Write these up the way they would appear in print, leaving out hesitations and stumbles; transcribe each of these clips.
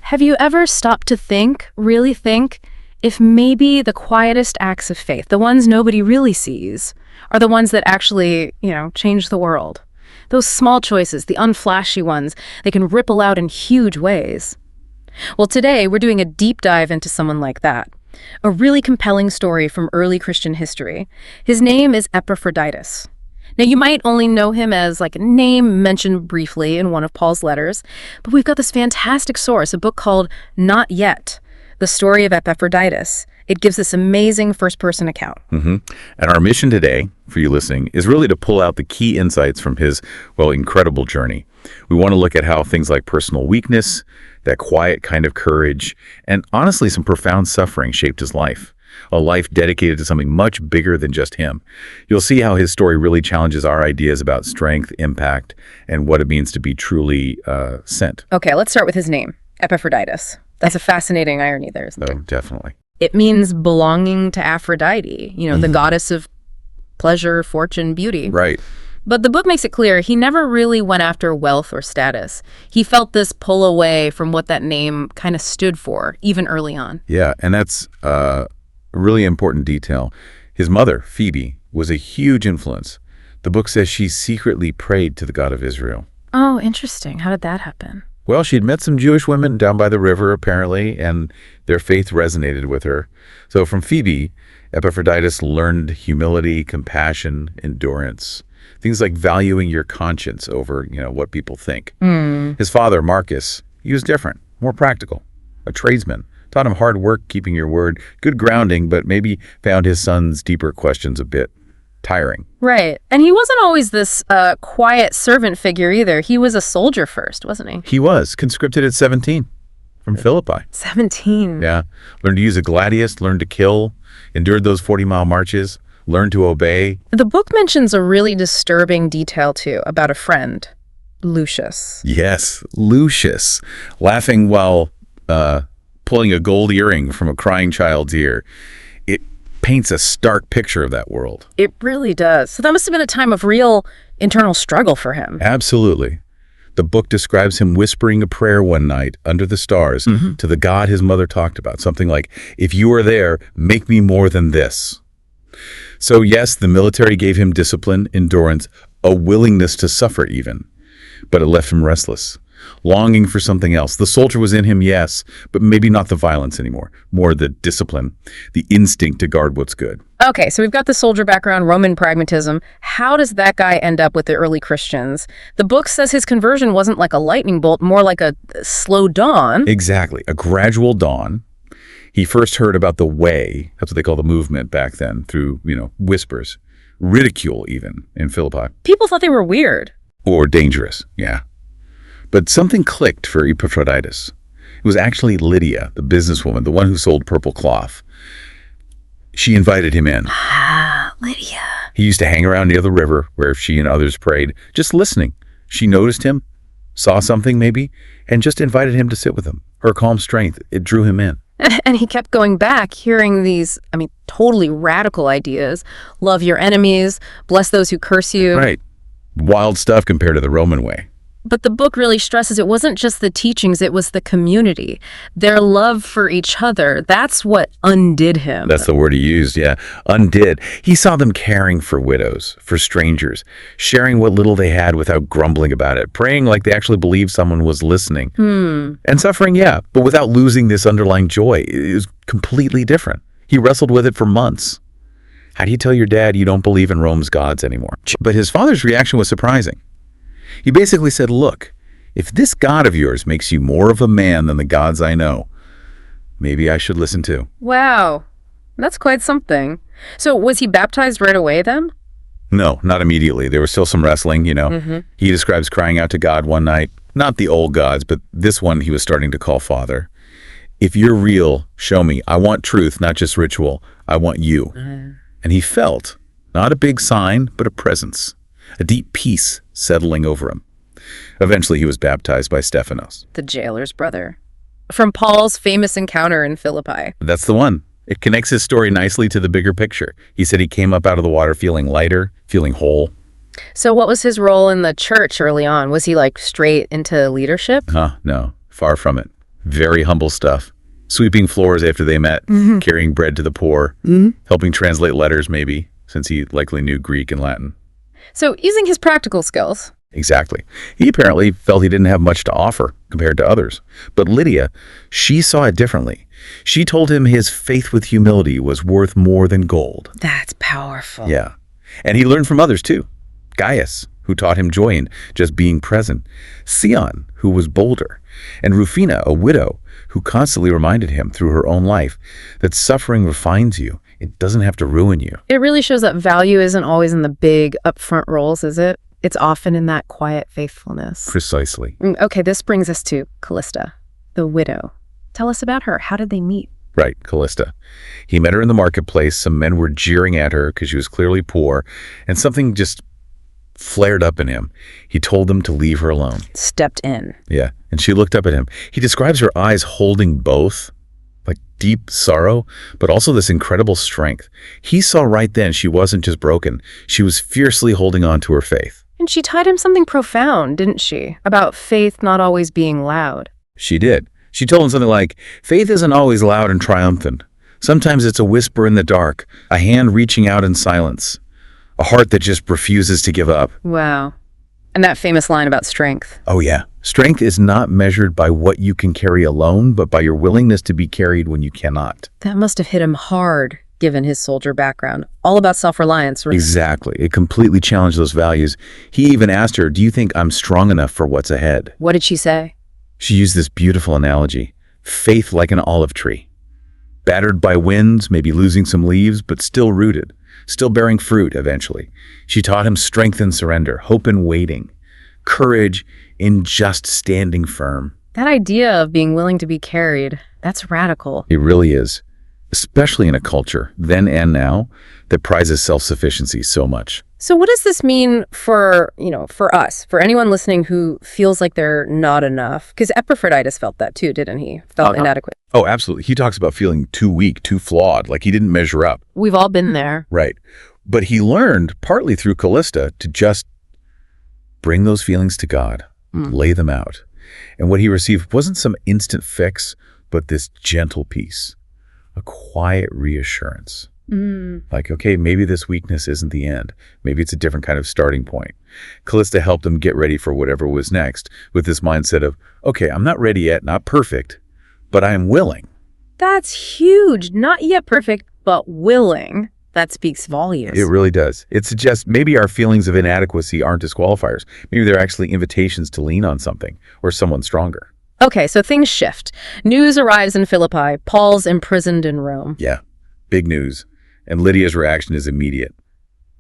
Have you ever stopped to think, really think, if maybe the quietest acts of faith, the ones nobody really sees, are the ones that actually, change the world? Those small choices, the unflashy ones, they can ripple out in huge ways. Well, today we're doing a deep dive into someone like that. A really compelling story from early Christian history. His name is Epaphroditus. Now, you might only know him as a name mentioned briefly in one of Paul's letters, but we've got this fantastic source, a book called Not Yet, The Story of Epaphroditus. It gives this amazing first-person account. And our mission today, for you listening, is really to pull out the key insights from his, incredible journey. We want to look at how things like personal weakness, that quiet kind of courage, and honestly some profound suffering shaped his life. A life dedicated to something much bigger than just him. You'll see how his story really challenges our ideas about strength, impact, and what it means to be truly sent. Okay, let's start with his name, Epaphroditus. That's a fascinating irony there, isn't there? Oh, definitely. It means belonging to Aphrodite, the goddess of pleasure, fortune, beauty. Right. But the book makes it clear he never really went after wealth or status. He felt this pull away from what that name kind of stood for, even early on. Yeah, and that's a really important detail. His mother, Phoebe, was a huge influence. The book says she secretly prayed to the God of Israel. Oh, interesting. How did that happen? Well, she'd met some Jewish women down by the river, apparently, and their faith resonated with her. So from Phoebe, Epaphroditus learned humility, compassion, endurance, things like valuing your conscience over, what people think. His father, Marcus, he was different, more practical, a tradesman, taught him hard work, keeping your word, good grounding, but maybe found his son's deeper questions a bit tiring. Right. And he wasn't always this quiet servant figure either. He was a soldier first, wasn't he? He was conscripted at 17 from Philippi. 17. Yeah. Learned to use a gladius, learned to kill, endured those 40-mile marches, learned to obey. The book mentions a really disturbing detail, too, about a friend, Lucius. Yes, Lucius, laughing while pulling a gold earring from a crying child's ear. It paints a stark picture of that world. It really does. So that must have been a time of real internal struggle for him. Absolutely. The book describes him whispering a prayer one night under the stars to the God his mother talked about. Something like, if you are there, make me more than this. So yes, the military gave him discipline, endurance, a willingness to suffer even. But it left him restless, longing for something else. The soldier was in him, yes, but maybe not the violence anymore, more the discipline, the instinct to guard what's good. Okay, so we've got the soldier background, Roman pragmatism. How does that guy end up with the early Christians? The book says his conversion wasn't like a lightning bolt, more like a slow dawn. Exactly, a gradual dawn. He first heard about the way, that's what they call the movement back then, through, whispers, ridicule even in Philippi. People thought they were weird. Or dangerous, yeah. But something clicked for Epaphroditus. It was actually Lydia, the businesswoman, the one who sold purple cloth. She invited him in. Ah, Lydia. He used to hang around near the river where she and others prayed, just listening. She noticed him, saw something maybe, and just invited him to sit with them. Her calm strength, it drew him in. And he kept going back, hearing these, totally radical ideas. Love your enemies, bless those who curse you. Right. Wild stuff compared to the Roman way. But the book really stresses it wasn't just the teachings, it was the community. Their love for each other. That's what undid him. That's the word he used, yeah. Undid. He saw them caring for widows, for strangers, sharing what little they had without grumbling about it, praying like they actually believed someone was listening. And suffering, yeah, but without losing this underlying joy. It was completely different. He wrestled with it for months. How do you tell your dad you don't believe in Rome's gods anymore? But his father's reaction was surprising. He basically said, look, if this God of yours makes you more of a man than the gods I know, maybe I should listen too. Wow, that's quite something. So was he baptized right away then? No, not immediately. There was still some wrestling, He describes crying out to God one night, not the old gods, but this one he was starting to call Father. If you're real, show me. I want truth, not just ritual. I want you. And he felt, not a big sign, but a presence, a deep peace settling over him. Eventually, he was baptized by Stephanos, the jailer's brother, from Paul's famous encounter in Philippi. That's the one. It connects his story nicely to the bigger picture. He said he came up out of the water feeling lighter, feeling whole. So what was his role in the church early on? Was he straight into leadership? No, far from it. Very humble stuff. Sweeping floors after they met, carrying bread to the poor, helping translate letters maybe, since he likely knew Greek and Latin. So using his practical skills. Exactly. He apparently felt he didn't have much to offer compared to others. But Lydia, she saw it differently. She told him his faith with humility was worth more than gold. That's powerful. Yeah. And he learned from others too. Gaius, who taught him joy in just being present. Sion, who was bolder. And Rufina, a widow, who constantly reminded him through her own life that suffering refines you. It doesn't have to ruin you. It really shows that value isn't always in the big upfront roles, is it? It's often in that quiet faithfulness. Precisely. Okay, this brings us to Callista, the widow. Tell us about her. How did they meet? Right, Callista. He met her in the marketplace. Some men were jeering at her because she was clearly poor, and something just flared up in him. He told them to leave her alone. Stepped in. Yeah, and she looked up at him. He describes her eyes holding both, like deep sorrow, but also this incredible strength. He saw right then she wasn't just broken. She was fiercely holding on to her faith. And she taught him something profound, didn't she? About faith not always being loud. She did. She told him something like, faith isn't always loud and triumphant. Sometimes it's a whisper in the dark, a hand reaching out in silence, a heart that just refuses to give up. Wow. And that famous line about strength. Oh yeah. Strength is not measured by what you can carry alone, but by your willingness to be carried when you cannot. That must have hit him hard, given his soldier background. All about self-reliance. Right? Exactly. It completely challenged those values. He even asked her, do you think I'm strong enough for what's ahead? What did she say? She used this beautiful analogy. Faith like an olive tree. Battered by winds, maybe losing some leaves, but still rooted. Still bearing fruit eventually. She taught him strength in surrender, hope in waiting, courage in just standing firm. That idea of being willing to be carried, that's radical. It really is. Especially in a culture, then and now, that prizes self-sufficiency so much. So what does this mean for us, for anyone listening who feels like they're not enough? Because Epaphroditus felt that too, didn't he? Felt inadequate. Oh, absolutely. He talks about feeling too weak, too flawed, like he didn't measure up. We've all been there. Right. But he learned, partly through Callista, to just bring those feelings to God, lay them out. And what he received wasn't some instant fix, but this gentle peace, a quiet reassurance. Like, okay, maybe this weakness isn't the end. Maybe it's a different kind of starting point. Callista helped him get ready for whatever was next with this mindset of, okay, I'm not ready yet, not perfect, but I am willing. That's huge. Not yet perfect, but willing. That speaks volumes. It really does. It suggests maybe our feelings of inadequacy aren't disqualifiers. Maybe they're actually invitations to lean on something or someone stronger. Okay, so things shift. News arrives in Philippi. Paul's imprisoned in Rome. Yeah, big news. And Lydia's reaction is immediate.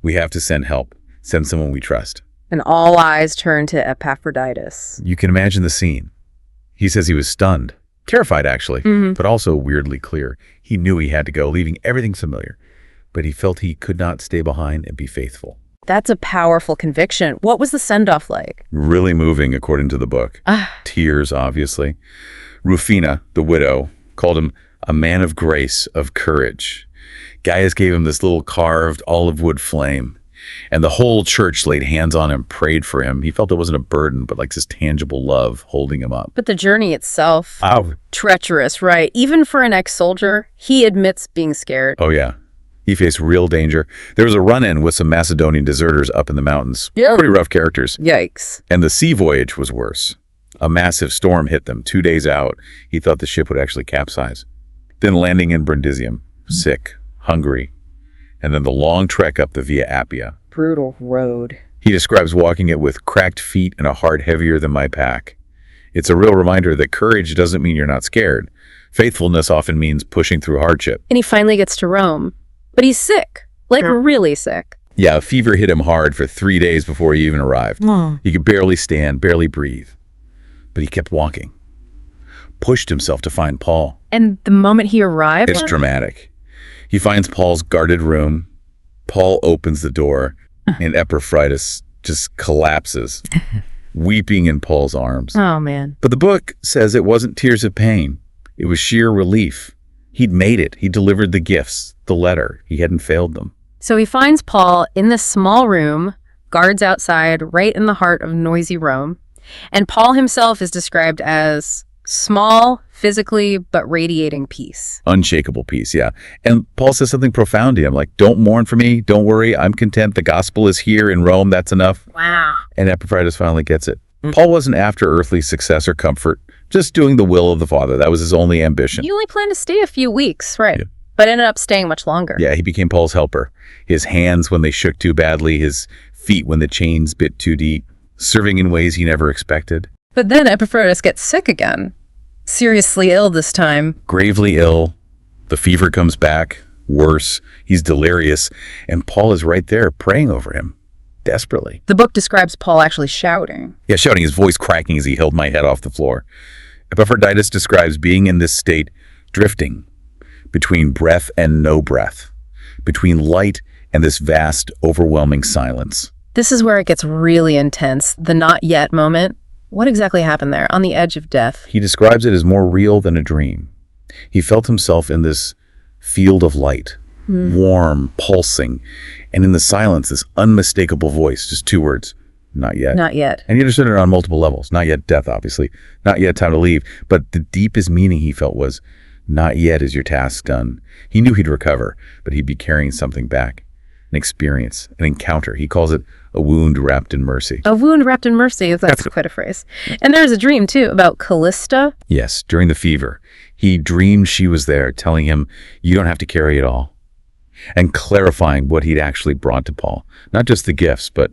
We have to send help. Send someone we trust. And all eyes turn to Epaphroditus. You can imagine the scene. He says he was stunned. Terrified, actually, but also weirdly clear. He knew he had to go, leaving everything familiar. But he felt he could not stay behind and be faithful. That's a powerful conviction. What was the send-off like? Really moving, according to the book. Tears, obviously. Rufina, the widow, called him a man of grace, of courage. Gaius gave him this little carved olive wood flame. And the whole church laid hands on him, prayed for him. He felt it wasn't a burden, but like this tangible love holding him up. But the journey itself, treacherous, right? Even for an ex-soldier, he admits being scared. Oh, yeah. He faced real danger. There was a run-in with some Macedonian deserters up in the mountains. Yeah. Pretty rough characters. Yikes. And the sea voyage was worse. A massive storm hit them 2 days out. He thought the ship would actually capsize. Then landing in Brundisium, sick, hungry, and then the long trek up the Via Appia. Brutal road. He describes walking it with cracked feet and a heart heavier than my pack. It's a real reminder that courage doesn't mean you're not scared. Faithfulness often means pushing through hardship. And he finally gets to Rome. But he's sick. Like, really sick. Yeah, a fever hit him hard for 3 days before he even arrived. He could barely stand, barely breathe. But he kept walking. Pushed himself to find Paul. And the moment he arrived... It's dramatic. He finds Paul's guarded room. Paul opens the door, and Epaphroditus just collapses, weeping in Paul's arms. Oh, man. But the book says it wasn't tears of pain. It was sheer relief. He'd made it. He delivered the gifts, the letter. He hadn't failed them. So he finds Paul in this small room, guards outside, right in the heart of noisy Rome. And Paul himself is described as Small, physically, but radiating peace. Unshakable peace, yeah. And Paul says something profound to him, like, don't mourn for me, don't worry, I'm content, the gospel is here in Rome, that's enough. Wow. And Epaphroditus finally gets it. Paul wasn't after earthly success or comfort, just doing the will of the Father. That was his only ambition. He only planned to stay a few weeks, right? Yeah. But ended up staying much longer. Yeah, he became Paul's helper. His hands when they shook too badly, his feet when the chains bit too deep, serving in ways he never expected. But then Epaphroditus gets sick again. Seriously ill this time. Gravely ill. The fever comes back. Worse. He's delirious. And Paul is right there praying over him. Desperately. The book describes Paul actually shouting. Yeah, shouting, his voice cracking as he held my head off the floor. Epaphroditus describes being in this state, drifting between breath and no breath, between light and this vast, overwhelming silence. This is where it gets really intense. The not yet moment. What exactly happened there, on the edge of death? He describes it as more real than a dream. He felt himself in this field of light, warm, pulsing, and in the silence, this unmistakable voice, just two words, not yet. Not yet. And he understood it on multiple levels. Not yet death, obviously. Not yet time to leave. But the deepest meaning he felt was, not yet is your task done. He knew he'd recover, but he'd be carrying something back. An experience, an encounter. He calls it a wound wrapped in mercy. A wound wrapped in mercy. That's quite a phrase. And there's a dream, too, about Callista. Yes, during the fever. He dreamed she was there, telling him, you don't have to carry it all. And clarifying what he'd actually brought to Paul. Not just the gifts, but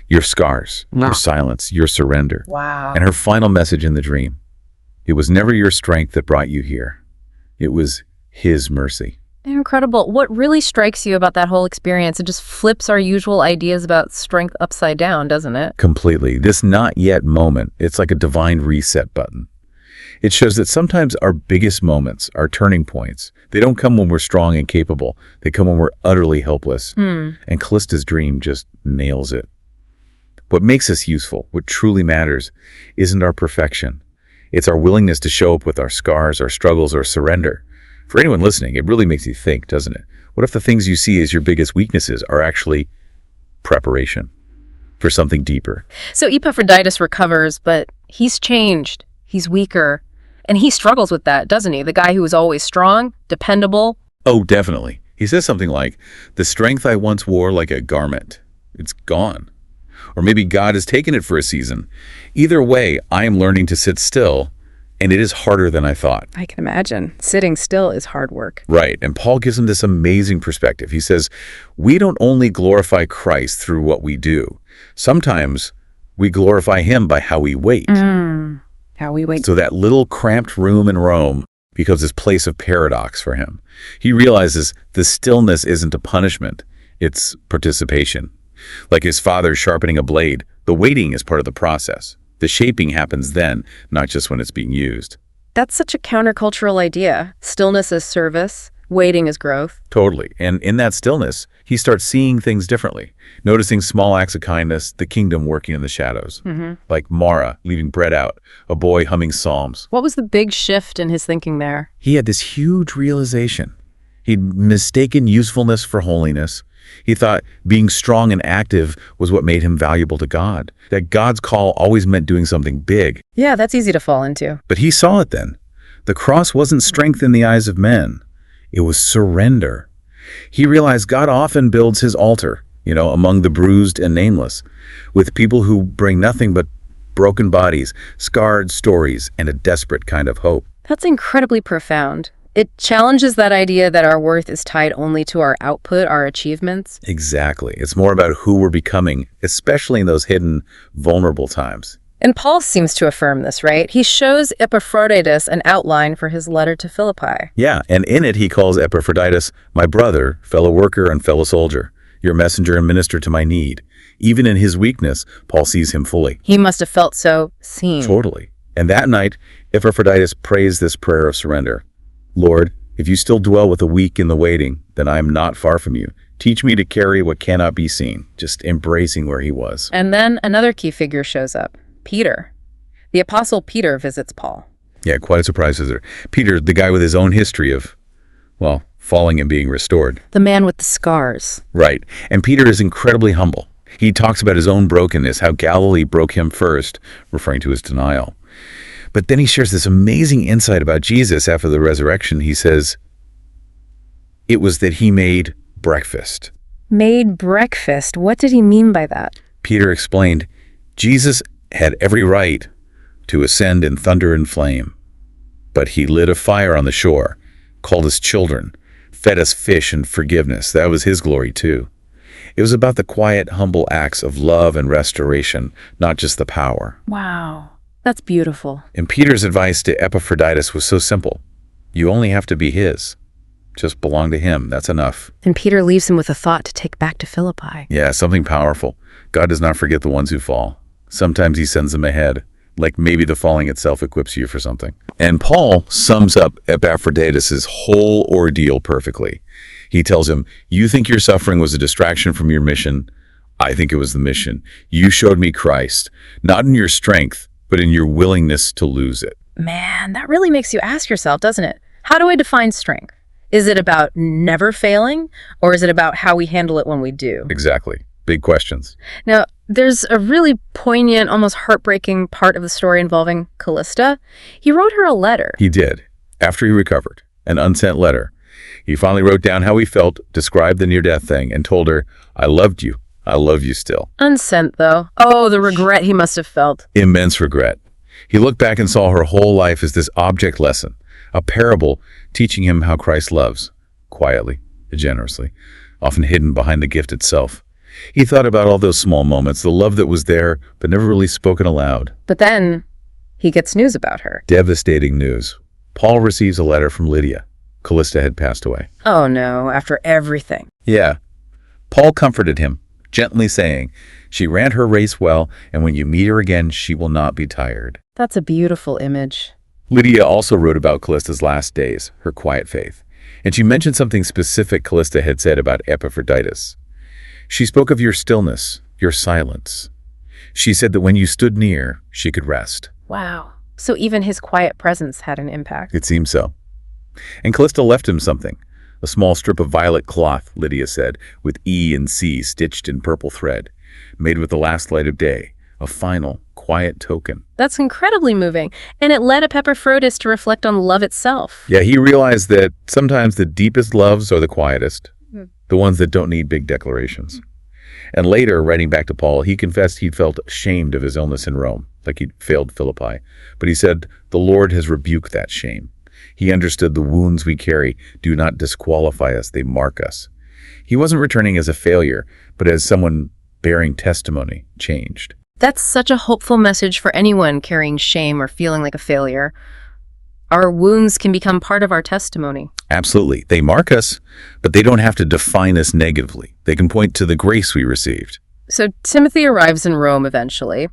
your scars, your silence, your surrender. Wow. And her final message in the dream. It was never your strength that brought you here. It was his mercy. Incredible. What really strikes you about that whole experience? It just flips our usual ideas about strength upside down, doesn't it? Completely. This not yet moment, it's like a divine reset button. It shows that sometimes our biggest moments, our turning points, they don't come when we're strong and capable. They come when we're utterly helpless. And Callista's dream just nails it. What makes us useful, what truly matters, isn't our perfection. It's our willingness to show up with our scars, our struggles, or surrender. For anyone listening, it really makes you think, doesn't it? What if the things you see as your biggest weaknesses are actually preparation for something deeper? So Epaphroditus recovers, but he's changed. He's weaker. And he struggles with that, doesn't he? The guy who was always strong, dependable. Oh, definitely. He says something like, the strength I once wore like a garment, it's gone. Or maybe God has taken it for a season. Either way, I am learning to sit still, and it is harder than I thought. I can imagine. Sitting still is hard work. Right, and Paul gives him this amazing perspective. He says, we don't only glorify Christ through what we do. Sometimes we glorify him by how we wait. How we wait. So that little cramped room in Rome becomes this place of paradox for him. He realizes the stillness isn't a punishment, it's participation. Like his father sharpening a blade, the waiting is part of the process. The shaping happens then, not just when it's being used. That's such a countercultural idea. Stillness as service, waiting as growth. Totally. And in that stillness, he starts seeing things differently, noticing small acts of kindness, the kingdom working in the shadows. Like Mara leaving bread out, a boy humming psalms. What was the big shift in his thinking there? He had this huge realization. He'd mistaken usefulness for holiness. He thought being strong and active was what made him valuable to God, that God's call always meant doing something big. Yeah, that's easy to fall into. But he saw it then. The cross wasn't strength in the eyes of men. It was surrender. He realized God often builds his altar, among the bruised and nameless, with people who bring nothing but broken bodies, scarred stories, and a desperate kind of hope. That's incredibly profound. It challenges that idea that our worth is tied only to our output, our achievements. Exactly. It's more about who we're becoming, especially in those hidden, vulnerable times. And Paul seems to affirm this, right? He shows Epaphroditus an outline for his letter to Philippi. Yeah, and in it he calls Epaphroditus my brother, fellow worker, and fellow soldier, your messenger and minister to my need. Even in his weakness, Paul sees him fully. He must have felt so seen. Totally. And that night, Epaphroditus prays this prayer of surrender. Lord, if you still dwell with the weak in the waiting, then I am not far from you. Teach me to carry what cannot be seen, just embracing where he was. And then another key figure shows up, Peter. The Apostle Peter visits Paul. Yeah, quite a surprise visitor. Peter, the guy with his own history of, falling and being restored. The man with the scars. Right. And Peter is incredibly humble. He talks about his own brokenness, how Galilee broke him first, referring to his denial. But then he shares this amazing insight about Jesus after the resurrection. He says, it was that he made breakfast. Made breakfast? What did he mean by that? Peter explained, Jesus had every right to ascend in thunder and flame, but he lit a fire on the shore, called us children, fed us fish and forgiveness. That was his glory too. It was about the quiet, humble acts of love and restoration, not just the power. Wow, that's beautiful. And Peter's advice to Epaphroditus was so simple. You only have to be his. Just belong to him. That's enough. And Peter leaves him with a thought to take back to Philippi. Yeah, something powerful. God does not forget the ones who fall. Sometimes he sends them ahead, like maybe the falling itself equips you for something. And Paul sums up Epaphroditus' whole ordeal perfectly. He tells him, you think your suffering was a distraction from your mission. I think it was the mission. You showed me Christ, not in your strength, but in your willingness to lose it. Man, that really makes you ask yourself, doesn't it? How do I define strength? Is it about never failing, or is it about how we handle it when we do? Exactly. Big questions. Now, there's a really poignant, almost heartbreaking part of the story involving Callista. He wrote her a letter. He did. After he recovered, an unsent letter. He finally wrote down how he felt, described the near-death thing, and told her, I loved you. I love you still. Unsent, though. Oh, the regret he must have felt. Immense regret. He looked back and saw her whole life as this object lesson, a parable teaching him how Christ loves, quietly, generously, often hidden behind the gift itself. He thought about all those small moments, the love that was there, but never really spoken aloud. But then he gets news about her. Devastating news. Paul receives a letter from Lydia. Callista had passed away. Oh no, after everything. Yeah. Paul comforted him, gently saying, she ran her race well, and when you meet her again, she will not be tired. That's a beautiful image. Lydia also wrote about Callista's last days, her quiet faith. And she mentioned something specific Callista had said about Epaphroditus. She spoke of your stillness, your silence. She said that when you stood near, she could rest. Wow. So even his quiet presence had an impact. It seems so. And Callista left him something. A small strip of violet cloth, Lydia said, with E and C stitched in purple thread, made with the last light of day, a final, quiet token. That's incredibly moving, and it led Epaphroditus to reflect on love itself. Yeah, he realized that sometimes the deepest loves are the quietest, the ones that don't need big declarations. And later, writing back to Paul, he confessed he'd felt ashamed of his illness in Rome, like he'd failed Philippi. But he said, the Lord has rebuked that shame. He understood the wounds we carry do not disqualify us, they mark us. He wasn't returning as a failure, but as someone bearing testimony, changed. That's such a hopeful message for anyone carrying shame or feeling like a failure. Our wounds can become part of our testimony. Absolutely. They mark us, but they don't have to define us negatively. They can point to the grace we received. So Timothy arrives in Rome eventually,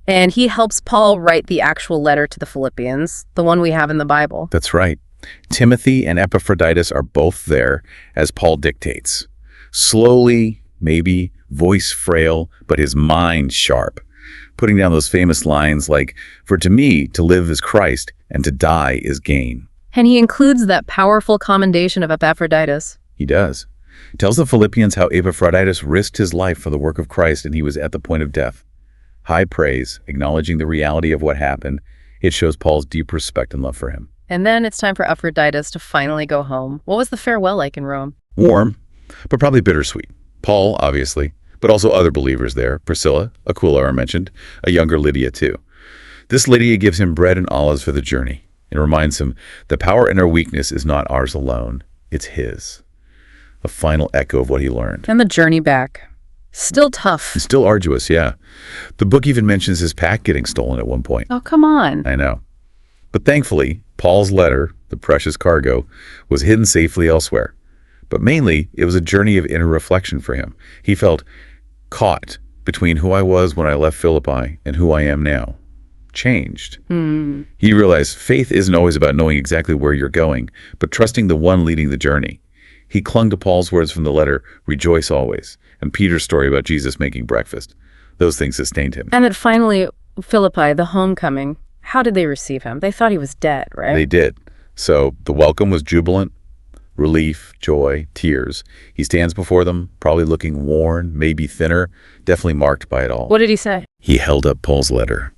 and he helps Paul write the actual letter to the Philippians, the one we have in the Bible. That's right. Timothy and Epaphroditus are both there, as Paul dictates. Slowly, maybe, voice frail, but his mind sharp. Putting down those famous lines like, for to me, to live is Christ, and to die is gain. And he includes that powerful commendation of Epaphroditus. He does. He tells the Philippians how Epaphroditus risked his life for the work of Christ, and he was at the point of death. High praise, acknowledging the reality of what happened. It shows Paul's deep respect and love for him. And then it's time for Epaphroditus to finally go home. What was the farewell like in Rome? Warm, but probably bittersweet. Paul, obviously, but also other believers there. Priscilla, Aquila are mentioned, a younger Lydia too. This Lydia gives him bread and olives for the journey. It reminds him the power in our weakness is not ours alone, it's his. A final echo of what he learned. And the journey back. Still tough. It's still arduous, yeah. The book even mentions his pack getting stolen at one point. Oh, come on. I know. But thankfully, Paul's letter, the precious cargo, was hidden safely elsewhere. But mainly, it was a journey of inner reflection for him. He felt caught between who I was when I left Philippi and who I am now. Changed. He realized faith isn't always about knowing exactly where you're going, but trusting the one leading the journey. He clung to Paul's words from the letter, rejoice always, and Peter's story about Jesus making breakfast. Those things sustained him. And then finally, Philippi, the homecoming. How did they receive him? They thought he was dead, right? They did. So the welcome was jubilant, relief, joy, tears. He stands before them, probably looking worn, maybe thinner, definitely marked by it all. What did he say? He held up Paul's letter.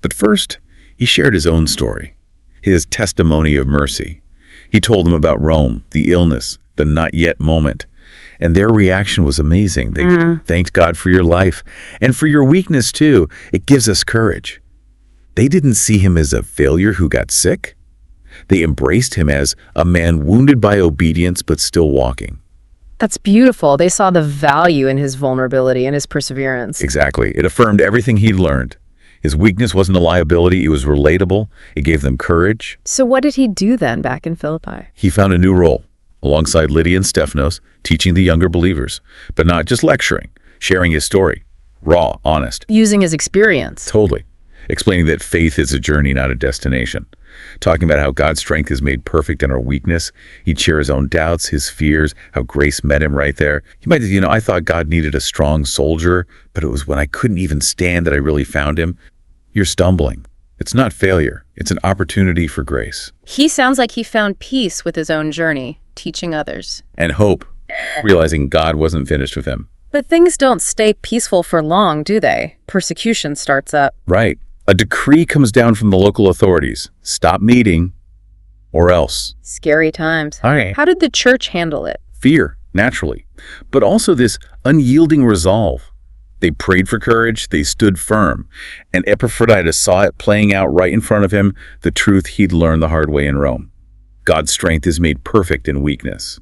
But first, He shared his own story, his testimony of mercy. He told them about Rome, the illness, the not yet moment. And their reaction was amazing. They thanked God for your life and for your weakness too. It gives us courage. They didn't see him as a failure who got sick. They embraced him as a man wounded by obedience but still walking. That's beautiful. They saw the value in his vulnerability and his perseverance. Exactly. It affirmed everything he'd learned. His weakness wasn't a liability. It was relatable. It gave them courage. So what did he do then back in Philippi? He found a new role, alongside Lydia and Stephanos, teaching the younger believers, but not just lecturing, sharing his story, raw, honest. Using his experience. Totally. Explaining that faith is a journey, not a destination. Talking about how God's strength is made perfect in our weakness. He'd share his own doubts, his fears, how grace met him right there. He might, I thought God needed a strong soldier, but it was when I couldn't even stand that I really found him. You're stumbling. It's not failure. It's an opportunity for grace. He sounds like he found peace with his own journey, teaching others. And hope, realizing God wasn't finished with him. But things don't stay peaceful for long, do they? Persecution starts up. Right. A decree comes down from the local authorities. Stop meeting, or else. Scary times. Okay. How did the church handle it? Fear, naturally. But also this unyielding resolve. They prayed for courage, they stood firm. And Epaphroditus saw it playing out right in front of him, the truth he'd learned the hard way in Rome. God's strength is made perfect in weakness.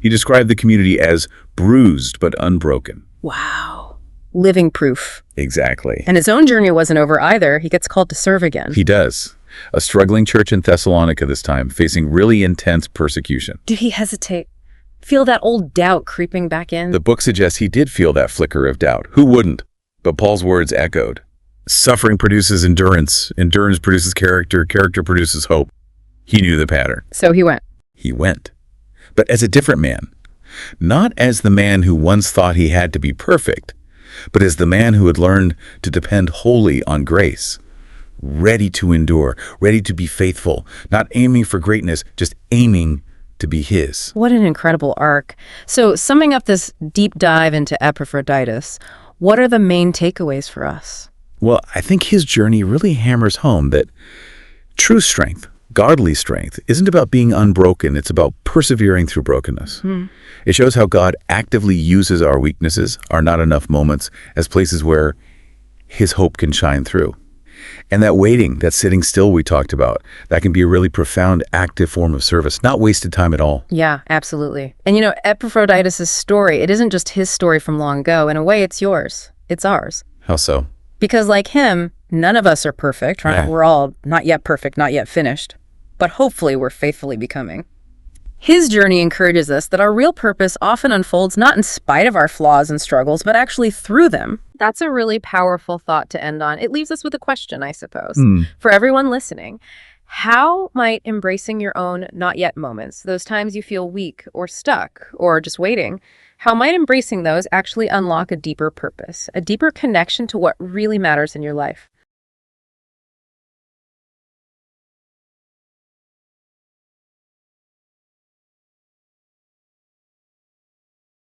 He described the community as bruised but unbroken. Wow. Living proof. Exactly. And his own journey wasn't over either. He gets called to serve again. He does. A struggling church in Thessalonica this time, facing really intense persecution. Did he hesitate? Feel that old doubt creeping back in? The book suggests he did feel that flicker of doubt. Who wouldn't? But Paul's words echoed. Suffering produces endurance. Endurance produces character. Character produces hope. He knew the pattern. So he went. He went. But as a different man. Not as the man who once thought he had to be perfect, but as the man who had learned to depend wholly on grace. Ready to endure, ready to be faithful, not aiming for greatness, just aiming to be his. What an incredible arc. So summing up this deep dive into Epaphroditus, what are the main takeaways for us? Well, I think his journey really hammers home that true strength, godly strength, isn't about being unbroken. It's about persevering through brokenness. It shows how God actively uses our weaknesses, our not enough moments, as places where his hope can shine through. And that waiting, that sitting still we talked about, that can be a really profound, active form of service, not wasted time at all. Yeah, absolutely. And Epaphroditus' story, it isn't just his story from long ago. In a way, it's yours. It's ours. How so? Because like him, none of us are perfect, right? Yeah. We're all not yet perfect, not yet finished. But hopefully we're faithfully becoming. His journey encourages us that our real purpose often unfolds not in spite of our flaws and struggles, but actually through them. That's a really powerful thought to end on. It leaves us with a question, I suppose, for everyone listening. How might embracing your own not yet moments, those times you feel weak or stuck or just waiting, how might embracing those actually unlock a deeper purpose, a deeper connection to what really matters in your life?